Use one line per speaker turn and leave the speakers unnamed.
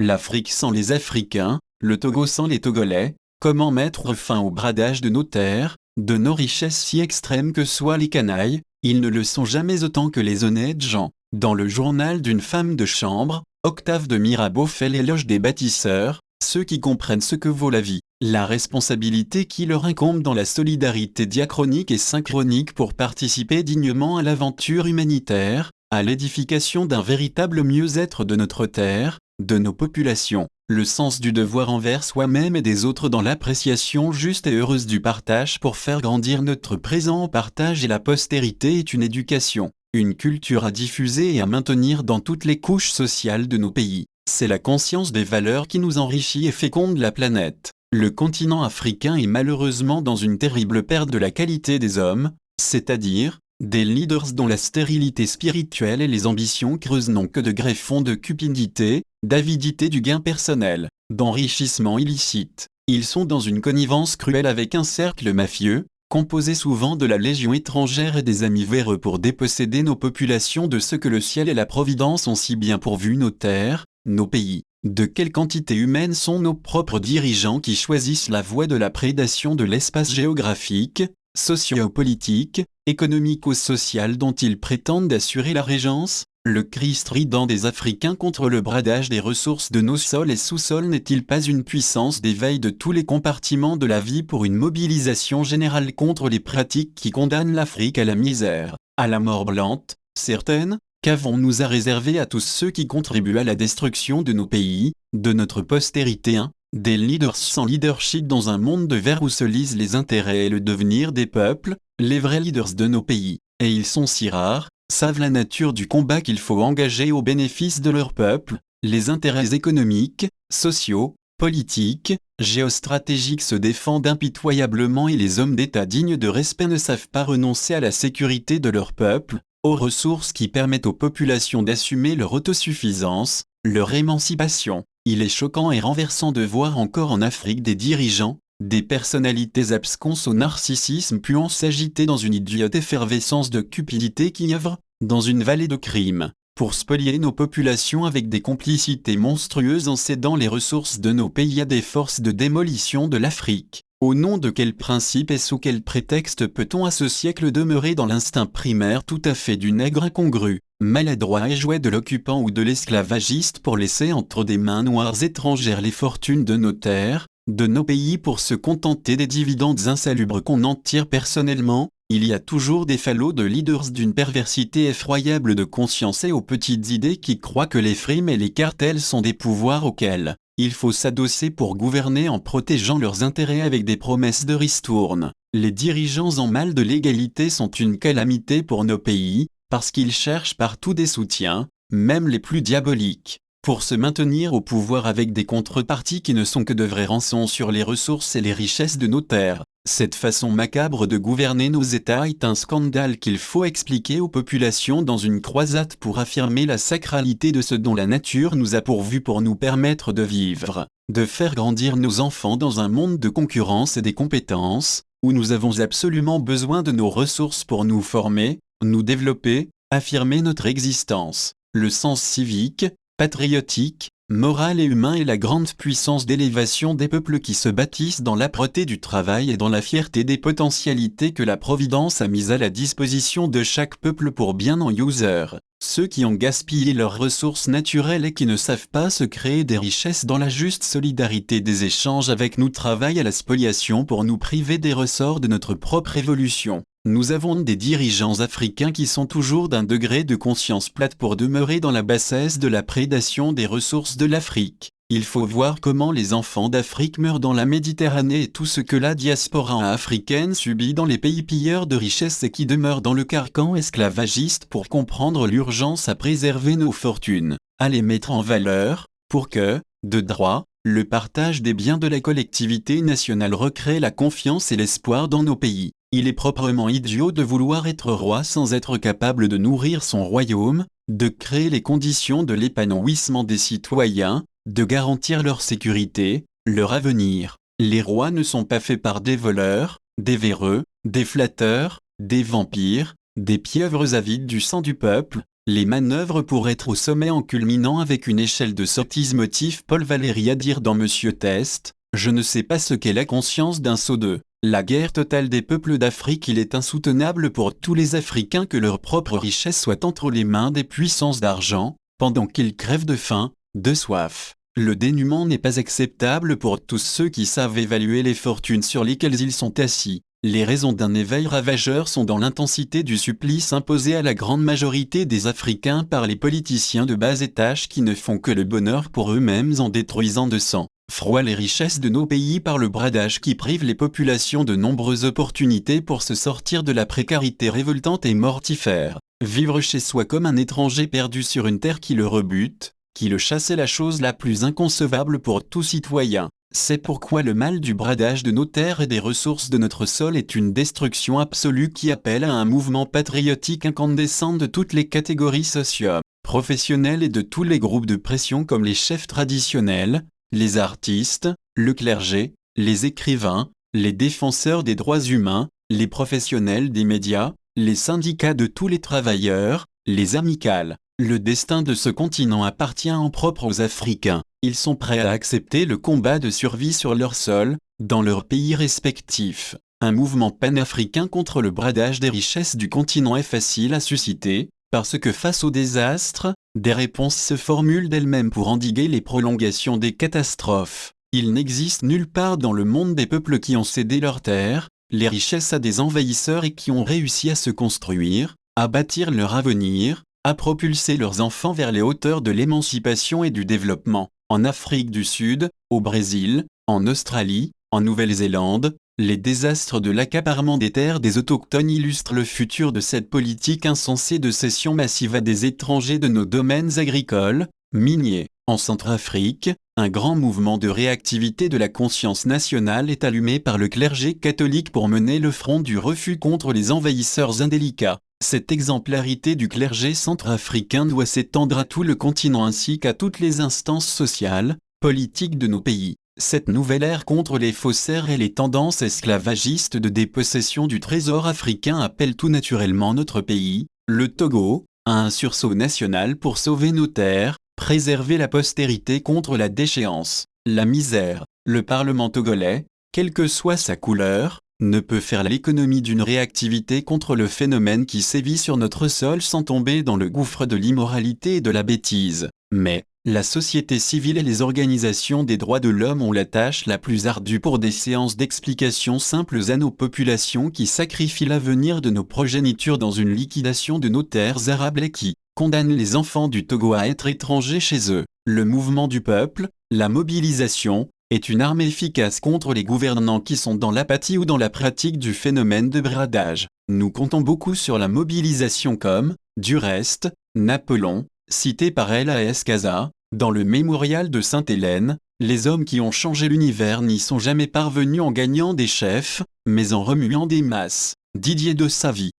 l'Afrique sans les Africains, le Togo sans les Togolais, comment mettre fin au bradage de nos terres, de nos richesses si extrêmes que soient les canailles, ils ne le sont jamais autant que les honnêtes gens. Dans le journal d'une femme de chambre, Octave de Mirabeau fait l'éloge des bâtisseurs, ceux qui comprennent ce que vaut la vie, la responsabilité qui leur incombe dans la solidarité diachronique et synchronique pour participer dignement à l'aventure humanitaire, à l'édification d'un véritable mieux-être de notre terre, de nos populations, le sens du devoir envers soi-même et des autres dans l'appréciation juste et heureuse du partage pour faire grandir notre présent au partage et la postérité est une éducation, une culture à diffuser et à maintenir dans toutes les couches sociales de nos pays. C'est la conscience des valeurs qui nous enrichit et féconde la planète. Le continent africain est malheureusement dans une terrible perte de la qualité des hommes, c'est-à-dire des leaders dont la stérilité spirituelle et les ambitions creuses n'ont que de greffons de cupidité, d'avidité du gain personnel, d'enrichissement illicite. Ils sont dans une connivence cruelle avec un cercle mafieux, composé souvent de la légion étrangère et des amis véreux pour déposséder nos populations de ce que le ciel et la providence ont si bien pourvu nos terres, nos pays. De quelle quantité humaine sont nos propres dirigeants qui choisissent la voie de la prédation de l'espace géographique, socio-politique, économico-social dont ils prétendent assurer la régence? Le cri strident des Africains contre le bradage des ressources de nos sols et sous-sols n'est-il pas une puissance d'éveil de tous les compartiments de la vie pour une mobilisation générale contre les pratiques qui condamnent l'Afrique à la misère, à la mort lente, certaine? Qu'avons-nous à réserver à tous ceux qui contribuent à la destruction de nos pays, de notre postérité? Des leaders sans leadership dans un monde de verre où se lisent les intérêts et le devenir des peuples, les vrais leaders de nos pays, et ils sont si rares, savent la nature du combat qu'il faut engager au bénéfice de leur peuple, les intérêts économiques, sociaux, politiques, géostratégiques se défendent impitoyablement et les hommes d'État dignes de respect ne savent pas renoncer à la sécurité de leur peuple, aux ressources qui permettent aux populations d'assumer leur autosuffisance, leur émancipation. Il est choquant et renversant de voir encore en Afrique des dirigeants, des personnalités absconses au narcissisme puant s'agiter dans une idiote effervescence de cupidité qui œuvre, dans une vallée de crimes, pour spolier nos populations avec des complicités monstrueuses en cédant les ressources de nos pays à des forces de démolition de l'Afrique. Au nom de quel principe et sous quel prétexte peut-on à ce siècle demeurer dans l'instinct primaire tout à fait du nègre incongru, maladroit et jouet de l'occupant ou de l'esclavagiste pour laisser entre des mains noires étrangères les fortunes de nos terres, de nos pays pour se contenter des dividendes insalubres qu'on en tire personnellement? Il y a toujours des falots de leaders d'une perversité effroyable de conscience et aux petites idées qui croient que les frimes et les cartels sont des pouvoirs auxquels il faut s'adosser pour gouverner en protégeant leurs intérêts avec des promesses de ristourne. Les dirigeants en mal de l'égalité sont une calamité pour nos pays, parce qu'ils cherchent partout des soutiens, même les plus diaboliques, pour se maintenir au pouvoir avec des contreparties qui ne sont que de vrais rançons sur les ressources et les richesses de nos terres. Cette façon macabre de gouverner nos États est un scandale qu'il faut expliquer aux populations dans une croisade pour affirmer la sacralité de ce dont la nature nous a pourvu pour nous permettre de vivre, de faire grandir nos enfants dans un monde de concurrence et des compétences, où nous avons absolument besoin de nos ressources pour nous former, nous développer, affirmer notre existence. Le sens civique, patriotique, moral et humain est la grande puissance d'élévation des peuples qui se bâtissent dans l'âpreté du travail et dans la fierté des potentialités que la Providence a mises à la disposition de chaque peuple pour bien en user. Ceux qui ont gaspillé leurs ressources naturelles et qui ne savent pas se créer des richesses dans la juste solidarité des échanges avec nous travaillent à la spoliation pour nous priver des ressorts de notre propre évolution. Nous avons des dirigeants africains qui sont toujours d'un degré de conscience plate pour demeurer dans la bassesse de la prédation des ressources de l'Afrique. Il faut voir comment les enfants d'Afrique meurent dans la Méditerranée et tout ce que la diaspora africaine subit dans les pays pilleurs de richesses et qui demeurent dans le carcan esclavagiste pour comprendre l'urgence à préserver nos fortunes, à les mettre en valeur, pour que, de droit, le partage des biens de la collectivité nationale recrée la confiance et l'espoir dans nos pays. Il est proprement idiot de vouloir être roi sans être capable de nourrir son royaume, de créer les conditions de l'épanouissement des citoyens, de garantir leur sécurité, leur avenir. Les rois ne sont pas faits par des voleurs, des véreux, des flatteurs, des vampires, des pieuvres avides du sang du peuple. Les manœuvres pour être au sommet en culminant avec une échelle de sottise motif Paul Valéry à dire dans Monsieur Test, je ne sais pas ce qu'est la conscience d'un sot de la guerre totale des peuples d'Afrique. Il est insoutenable pour tous les Africains que leur propre richesse soit entre les mains des puissances d'argent, pendant qu'ils crèvent de faim, de soif. Le dénuement n'est pas acceptable pour tous ceux qui savent évaluer les fortunes sur lesquelles ils sont assis. Les raisons d'un éveil ravageur sont dans l'intensité du supplice imposé à la grande majorité des Africains par les politiciens de bas étage qui ne font que le bonheur pour eux-mêmes en détruisant de sang froid les richesses de nos pays par le bradage qui prive les populations de nombreuses opportunités pour se sortir de la précarité révoltante et mortifère. Vivre chez soi comme un étranger perdu sur une terre qui le rebute, qui le chasse est la chose la plus inconcevable pour tout citoyen. C'est pourquoi le mal du bradage de nos terres et des ressources de notre sol est une destruction absolue qui appelle à un mouvement patriotique incandescent de toutes les catégories socio-professionnelles et de tous les groupes de pression comme les chefs traditionnels, les artistes, le clergé, les écrivains, les défenseurs des droits humains, les professionnels des médias, les syndicats de tous les travailleurs, les amicales. Le destin de ce continent appartient en propre aux Africains. Ils sont prêts à accepter le combat de survie sur leur sol, dans leurs pays respectifs. Un mouvement panafricain contre le bradage des richesses du continent est facile à susciter, parce que face au désastre, des réponses se formulent d'elles-mêmes pour endiguer les prolongations des catastrophes. Il n'existe nulle part dans le monde des peuples qui ont cédé leurs terres, les richesses à des envahisseurs et qui ont réussi à se construire, à bâtir leur avenir, à propulser leurs enfants vers les hauteurs de l'émancipation et du développement. En Afrique du Sud, au Brésil, en Australie, en Nouvelle-Zélande, les désastres de l'accaparement des terres des autochtones illustrent le futur de cette politique insensée de cession massive à des étrangers de nos domaines agricoles, miniers. En Centrafrique, un grand mouvement de réactivité de la conscience nationale est allumé par le clergé catholique pour mener le front du refus contre les envahisseurs indélicats. Cette exemplarité du clergé centrafricain doit s'étendre à tout le continent ainsi qu'à toutes les instances sociales, politiques de nos pays. Cette nouvelle ère contre les faussaires et les tendances esclavagistes de dépossession du trésor africain appelle tout naturellement notre pays, le Togo, à un sursaut national pour sauver nos terres, préserver la postérité contre la déchéance, la misère. Le Parlement togolais, quelle que soit sa couleur, ne peut faire l'économie d'une réactivité contre le phénomène qui sévit sur notre sol sans tomber dans le gouffre de l'immoralité et de la bêtise. Mais, la société civile et les organisations des droits de l'homme ont la tâche la plus ardue pour des séances d'explication simples à nos populations qui sacrifient l'avenir de nos progénitures dans une liquidation de nos terres arables et qui condamnent les enfants du Togo à être étrangers chez eux. Le mouvement du peuple, la mobilisation, est une arme efficace contre les gouvernants qui sont dans l'apathie ou dans la pratique du phénomène de bradage. Nous comptons beaucoup sur la mobilisation comme, du reste, Napoléon, cité par L.A.S. Casa, dans le mémorial de Sainte-Hélène, les hommes qui ont changé l'univers n'y sont jamais parvenus en gagnant des chefs, mais en remuant des masses. Didier de Savy.